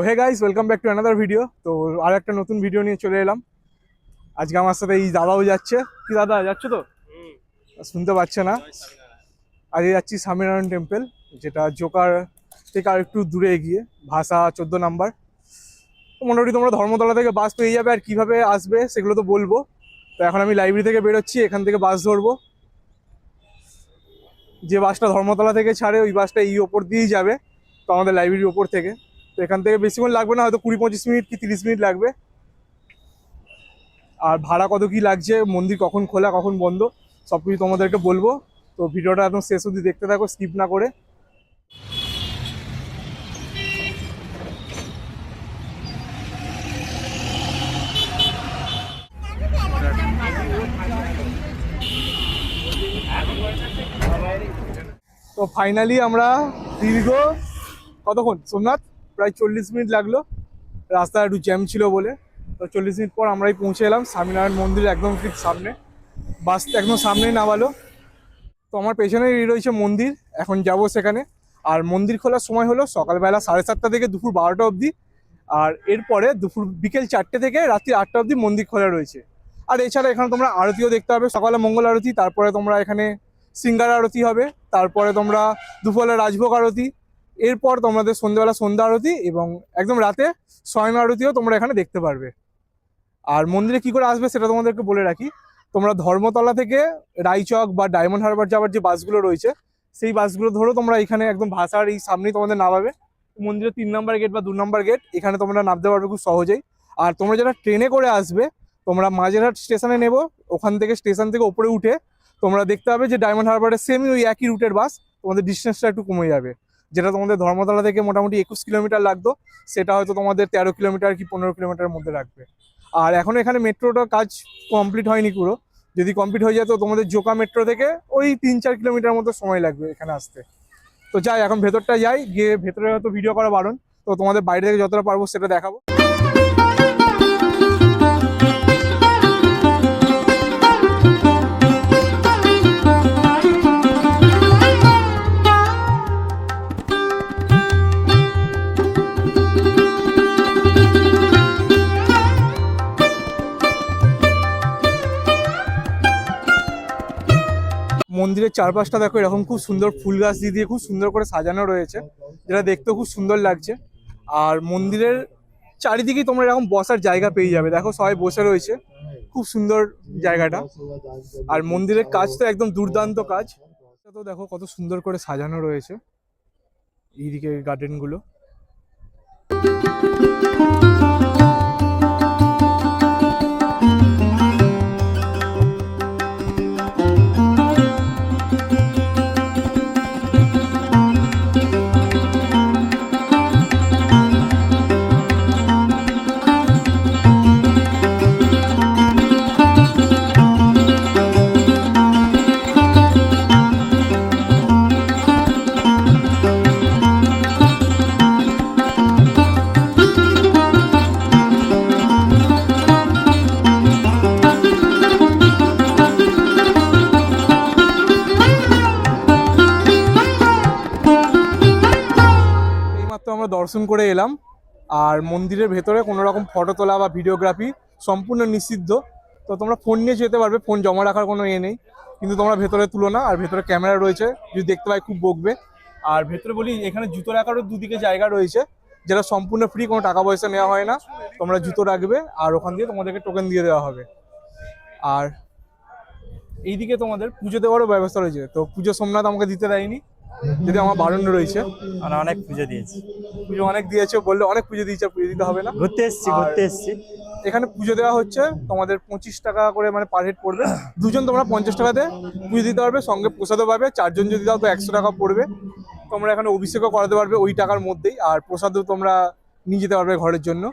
Hey guys, welcome back to another video. তো আর একটা নতুন ভিডিও নিয়ে চলে এলাম। আজকে আমার সাথে এই দাদাও যাচ্ছে। কি দাদা যাচ্ছ তো? শুনতে পাচ্ছে না। আজকে যাচ্ছি স্বামীনারায়ণ টেম্পল, যেটা জোকার থেকে আর একটু দূরে এগিয়ে, ভাষা 14 নাম্বার। মোটামুটি তোমরা ধর্মতলা থেকে বাস পেয়ে যাবে, আর কিভাবে আসবে সেগুলো তো বলবো। তো এখন আমি লাইব্রেরি থেকে বেরোচ্ছি, এখান থেকে বাস ধরবো। যে বাসটা ধর্মতলা থেকে ছাড়ে ওই বাসটা এই ওপর দিয়েই যাবে, তো আমাদের লাইব্রেরির ওপর থেকে। তো এখান থেকে বেশিক্ষণ লাগবে না, হয়তো 20-25 মিনিট কি 30 মিনিট লাগবে। আর ভাড়া কত কি লাগছে, মন্দির কখন খোলা কখন বন্ধ সব কিছু তোমাদেরকে বলবো। তো ভিডিওটা একদম শেষ অবধি দেখতে থাকো, স্কিপ না করে। তো ফাইনালি আমরা দীর্ঘ কতক্ষণ সোমনাথ, প্রায় 40 মিনিট লাগলো, রাস্তা একটু জ্যাম ছিল বলে। তো 40 মিনিট পর আমরাই পৌঁছে এলাম স্বামীনারায়ণ মন্দির একদম ঠিক সামনে। বাস একদম সামনেই নামালো। তো আমার পেছনেই রয়েছে মন্দির, এখন যাব সেখানে। আর মন্দির খোলার সময় হলো সকালবেলা 7:30 থেকে দুপুর 12টা অবধি। আর এরপরে বিকেল 4টে থেকে রাত্রি 8টা অবধি মন্দির খোলা রয়েছে। আর এছাড়া এখানে তোমরা আরতিও দেখতে পাবে, সকালে মঙ্গল আরতি, তারপরে তোমরা এখানে সিঙ্গার আরতি হবে, তারপরে তোমরা দুপুরে রাজভোগ আরতি, এরপর তোমাদের সন্ধ্যেবেলা সন্ধ্যা আরতি এবং একদম রাতে শয়ন আরতিও তোমরা এখানে দেখতে পারবে। আর মন্দিরে কি করে আসবে সেটা তোমাদেরকে বলে রাখি। তোমরা ধর্মতলা থেকে রায়চক বা ডায়মন্ড হারবার যাওয়ার যে বাসগুলো রয়েছে, সেই বাসগুলো ধরো তোমরা এখানে একদম ভাষার এই সামনেই তোমাদের নামাবে। মন্দিরের 3 নম্বর গেট বা 2 নম্বর গেট, এখানে তোমরা নামতে পারবে খুব সহজেই। আর তোমরা যারা ট্রেনে করে আসবে, তোমরা মাঝেরহাট স্টেশনে নেবো, ওখান থেকে স্টেশন থেকে ওপরে উঠে তোমরা দেখতে পাবে যে ডায়মন্ড হারবারের সেমই ওই একই রুটের বাস, তোমাদের ডিস্টেন্সটা একটু কমে যাবে। যেটা তোমাদের ধর্মতলা থেকে মোটামুটি 21 কিলোমিটার লাগতো, সেটা হয়তো তোমাদের 13 কিলোমিটার কি 15 কিলোমিটারের মধ্যে লাগবে। আর এখন এখানে মেট্রোটার কাজ কমপ্লিট হয়নি পুরো, যদি কমপ্লিট হয়ে যায় তো তোমাদের জোকা মেট্রো থেকে ওই 3-4 কিলোমিটার মতো সময় লাগবে এখানে আসতে। তো যাই, এখন ভেতরটা যাই, গিয়ে ভেতরে হয়তো ভিডিও করা বারণ, তো তোমাদের বাইরে থেকে যতটা পারবো সেটা দেখাবো। মন্দিরের চারপাশটা দেখো, এরকম খুব সুন্দর ফুল গাছ দিয়ে খুব সুন্দর করে সাজানো রয়েছে, যেটা দেখতেও খুব সুন্দর লাগছে। আর মন্দিরের চারিদিকেই তোমরা এরকম বসার জায়গা পেয়ে যাবে, দেখো সবাই বসে রয়েছে, খুব সুন্দর জায়গাটা। আর মন্দিরের কাজ তো একদম দুর্দান্ত কাজ, তো দেখো কত সুন্দর করে সাজানো রয়েছে এইদিকে গার্ডেনগুলো। আমরা দর্শন করে এলাম। আর মন্দিরের ভেতরে কোনো রকম ফটো তোলা বা ভিডিওগ্রাফি সম্পূর্ণ নিষিদ্ধ। তো তোমরা ফোন নিয়ে যেতে পারবে, ফোন জমা রাখার কোনো নেই, কিন্তু তোমরা ভেতরে তুলো না। আর ভেতরে ক্যামেরা রয়েছে, যদি দেখতে পাই খুব বকবে। আর ভেতরে বলি, এখানে জুতো রাখারও দুদিকে জায়গা রয়েছে, যেটা সম্পূর্ণ ফ্রি, কোনো টাকা পয়সা নেওয়া হয় না। তোমরা জুতো রাখবে আর ওখান দিয়ে তোমাদেরকে টোকেন দিয়ে দেওয়া হবে। আর এইদিকে তোমাদের পুজো দেওয়ারও ব্যবস্থা রয়েছে। তো পুজো সোমনাথ আমাকে দিতে দেয়নি, যদি আমার বারণ রয়েছে। আর অনেক পুজো দিয়েছি, পুজো অনেক দিয়েছে, বললে অনেক পুজো দিয়েছে, পুজো দিতে হবে না। ঘুরতে এসছি। এখানে পুজো দেওয়া হচ্ছে তোমাদের 25 টাকা করে, মানে পার হেড পড়বে। দুজন তোমরা 50 টাকাতে পুজো দিতে পারবে, সঙ্গে প্রসাদও পাবে। 4 জন যদি দাও তো 100 টাকা পড়বে। তোমরা এখানে অভিষেকও করাতে পারবে ওই টাকার মধ্যেই, আর প্রসাদও তোমরা নিয়ে যেতে পারবে ঘরের জন্য।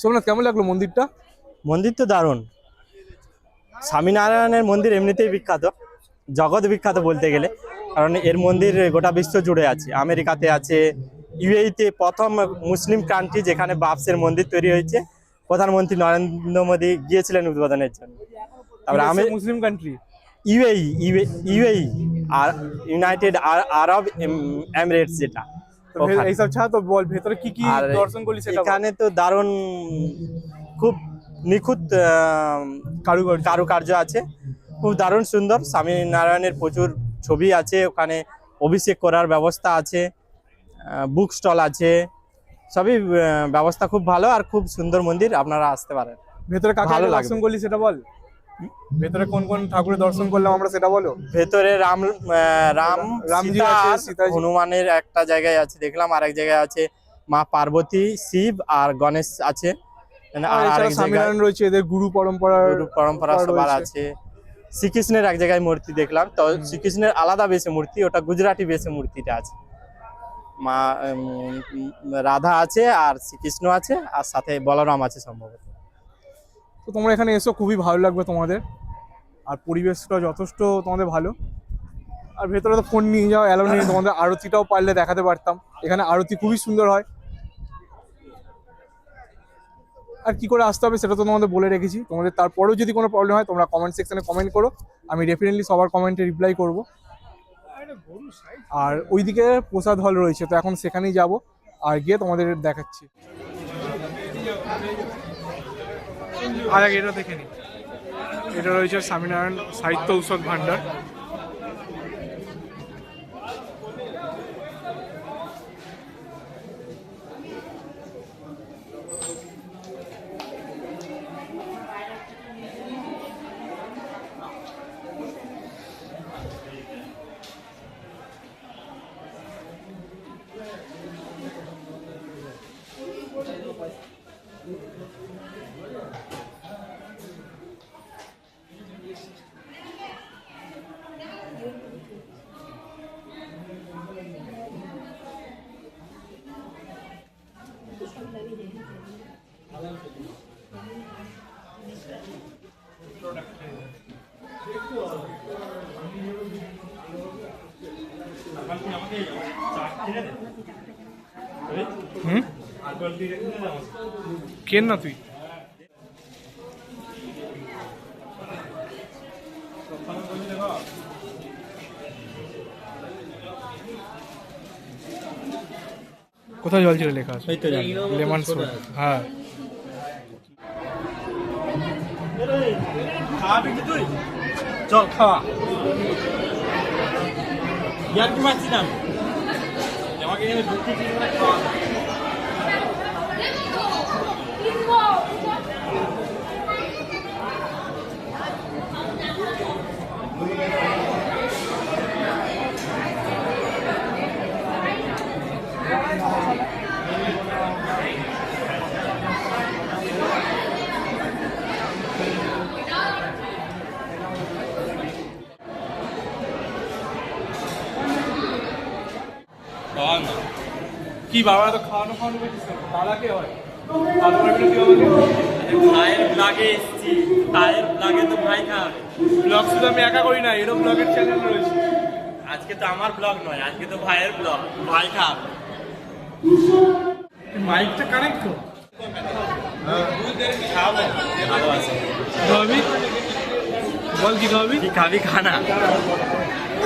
সোমনাথ, কেমন লাগলো মন্দিরটা? মন্দির তো দারুণ। স্বামীনারায়ণের মন্দির এমনিতেই বিখ্যাত, জগৎ বিখ্যাত বলতে গেলে, কারণ এর মন্দির গোটা বিশ্ব জুড়ে আছে। আমেরিকাতে আছে, ইউএইতে প্রথম মুসলিম কান্ট্রি যেখানে বাপসের মন্দির তৈরি হয়েছে, প্রধানমন্ত্রী নরেন্দ্র মোদী গিয়েছিলেন উদ্বোধনের জন্য। তারপরে আমি মুসলিম কান্ট্রি ইউএই আর ইউনাইটেড আরব এমিরেটস, যেটা ওখানে। এইসব ছাড়া তো বল ভেতরে কি কি আর দর্শন করলি সেটা বল। এখানে তো দারুণ, খুব নিখুঁত কারুকার্য আছে, খুব দারুণ সুন্দর। স্বামীনারায়ণের প্রচুর ছবি আছে ওখানে, অভিষেক করার ব্যবস্থা আছে, বুক স্টল আছে, সবই ব্যবস্থা খুব ভালো আর খুব সুন্দর মন্দির। আপনারা আসতে পারেন। ভেতরে কাকে ভালো লাগবে। দর্শন করলি সেটা বল। ভেতরে কোন কোন ঠাকুরের দর্শন করলাম আমরা সেটা বলো। ভেতরে রামজি সীতা আছে, আর সীতাজি। হনুমানের একটা জায়গায় আছে দেখলাম, আর এক জায়গায় আছে মা পার্বতী, শিব আর গণেশ আছে। আর আর এছাড়া আরেক জায়গায় স্বামীনারায়ণ রয়েছে, এদের গুরু পরম্পরা পরম্পরা সবার আছে। শ্রীকৃষ্ণের এক জায়গায় মূর্তি দেখলাম, তো শ্রীকৃষ্ণের আলাদা বেশে মূর্তি, ওটা গুজরাটি বেশে মূর্তিটা আছে। মা রাধা আছে আর শ্রীকৃষ্ণ আছে, আর সাথে বলরাম আছে সম্ভবত। তো তোমরা এখানে এসো, খুবই ভালো লাগবে তোমাদের, আর পরিবেশটা যথেষ্ট তোমাদের ভালো। আর ভেতরে তো ফোন নিয়ে যাও অ্যালাউ নেই, তোমাদের আরতিটাও পারলে দেখাতে পারতাম। এখানে আরতি খুবই সুন্দর হয়। আর কি করে আসতে হবে সেটা তো তোমাদের বলে রেখেছি। তোমাদের তারপরেও যদি কোনো প্রবলেম হয় তোমরা কমেন্ট সেকশনে কমেন্ট করো, আমি ডেফিনেটলি সবার কমেন্টে রিপ্লাই করব। আর ওইদিকে প্রসাদ হল রয়েছে, তো এখন সেখানেই যাব আর গিয়ে তোমাদের দেখাচ্ছি। আর আগে এটা দেখে নি, এটা রয়েছে স্বামীনারায়ণ সাহিত্য ঔষধ ভাণ্ডার। কেন না তুই কোথায় জল ছিল লেখা আছে? Lemon soda. হ্যাঁ, চল খাওয়া। ইয়ার কি মারছি না আমাকে এখানে ঢুকতে দিন না, খাওয়া। কি বাবা তো খাওয়ানো করছিস, দাদা কে হয়? দাদা ভাইটা কি হবে? ভাইয়ের ব্লগে এসেছি, ভাইয়ের ব্লগে তো ভাই খাবে। ব্লগ শুধু আমি একা করি না, এরও ব্লগের চ্যানেল রয়েছে। আজকে তো আমার ব্লগ নয়, আজকে তো ভাইয়ের ব্লগ, ভাই খাবে। মাইকটা কানেক্ট কর। খাবে ভালো আছে। খাবি? বল কি খাবি? কি খাবি খানা?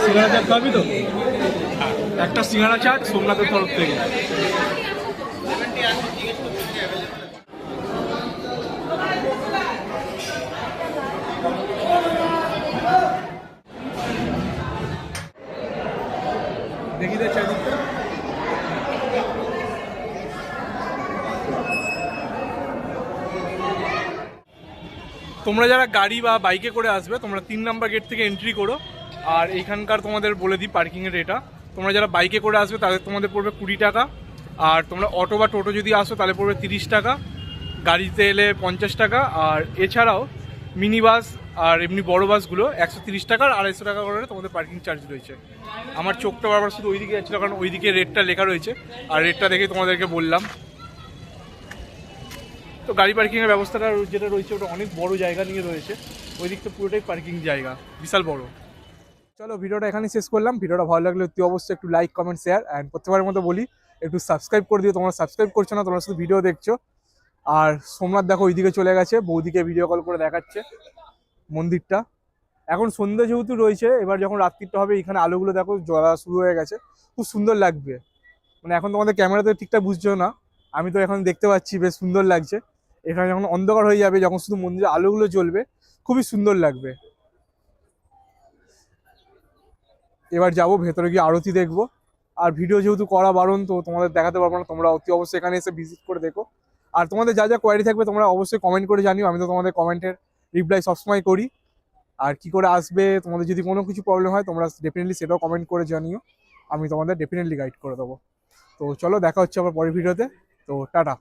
সিঙ্গাড়া চাট খাবি তো? একটা সিঙ্গাড়া চাট সোমনাথের তরফ থেকে। দেখি দে চারিদিকটা। তোমরা যারা গাড়ি বা বাইকে করে আসবে তোমরা 3 নাম্বার গেট থেকে এন্ট্রি করো। আর এইখানকার তোমাদের বলে দিই পার্কিংয়ের রেটটা। তোমরা যারা বাইকে করে আসবে তাদের তোমাদের পড়বে 20 টাকা, আর তোমরা অটো বা টোটো যদি আসো তাহলে পড়বে 30 টাকা, গাড়িতে এলে 50 টাকা। আর এছাড়াও মিনি বাস আর এমনি বড় বাসগুলো 130 টাকা আর 250 টাকা করে তোমাদের পার্কিং চার্জ রয়েছে। আমার চোখটা বারবার শুধু ওইদিকে যাচ্ছিলো, কারণ ওইদিকে রেটটা লেখা রয়েছে, আর রেটটা দেখে তোমাদেরকে বললাম। তো গাড়ি পার্কিংয়ের ব্যবস্থাটা যেটা রয়েছে ওটা অনেক বড় জায়গা নিয়ে রয়েছে, ওই দিকটা পুরোটাই পার্কিং জায়গা, বিশাল বড়। চলো ভিডিওটা এখানেই শেষ করলাম। ভিডিওটা ভালো লাগলে অতি অবশ্যই একটু লাইক, কমেন্ট, শেয়ার অ্যান্ড প্রত্যেকবারের মতো বলি একটু সাবস্ক্রাইব করে দিও। তোমরা সাবস্ক্রাইব করছো না, তোমরা শুধু ভিডিও দেখছো। আর সোমনাথ দেখো ওইদিকে চলে গেছে, বৌদিকে ভিডিও কল করে দেখাচ্ছে মন্দিরটা। এখন সন্ধ্যা যেহেতু রয়েছে, এবার যখন রাত্রিটা হবে এখানে আলোগুলো দেখো জ্বলা শুরু হয়ে গেছে, খুব সুন্দর লাগবে। মানে এখন তোমাদের ক্যামেরাতে ঠিকঠাক বুঝছো না, আমি তো এখন দেখতে পাচ্ছি বেশ সুন্দর লাগছে। এখানে যখন অন্ধকার হয়ে যাবে, যখন শুধু মন্দিরে আলোগুলো জ্বলবে, খুবই সুন্দর লাগবে। এবার যাবো ভেতরে গিয়ে আরতি দেখবো। আর ভিডিও যেহেতু করা বারণ, তো তোমাদের দেখাতে পারবো না, তোমরা অতি অবশ্যই এখানে এসে ভিজিট করে দেখো। আর তোমাদের যা যা কোয়ারি থাকবে তোমরা অবশ্যই কমেন্ট করে জানিও, আমি তো তোমাদের কমেন্টের রিপ্লাই সবসময় করি। আর কি করে আসবে, তোমাদের যদি কোনো কিছু প্রবলেম হয় তোমরা ডেফিনেটলি সেটাও কমেন্ট করে জানিও, আমি তোমাদের ডেফিনেটলি গাইড করে দেবো। তো চলো দেখা হচ্ছে আবার পরের ভিডিওতে। তো টাটা।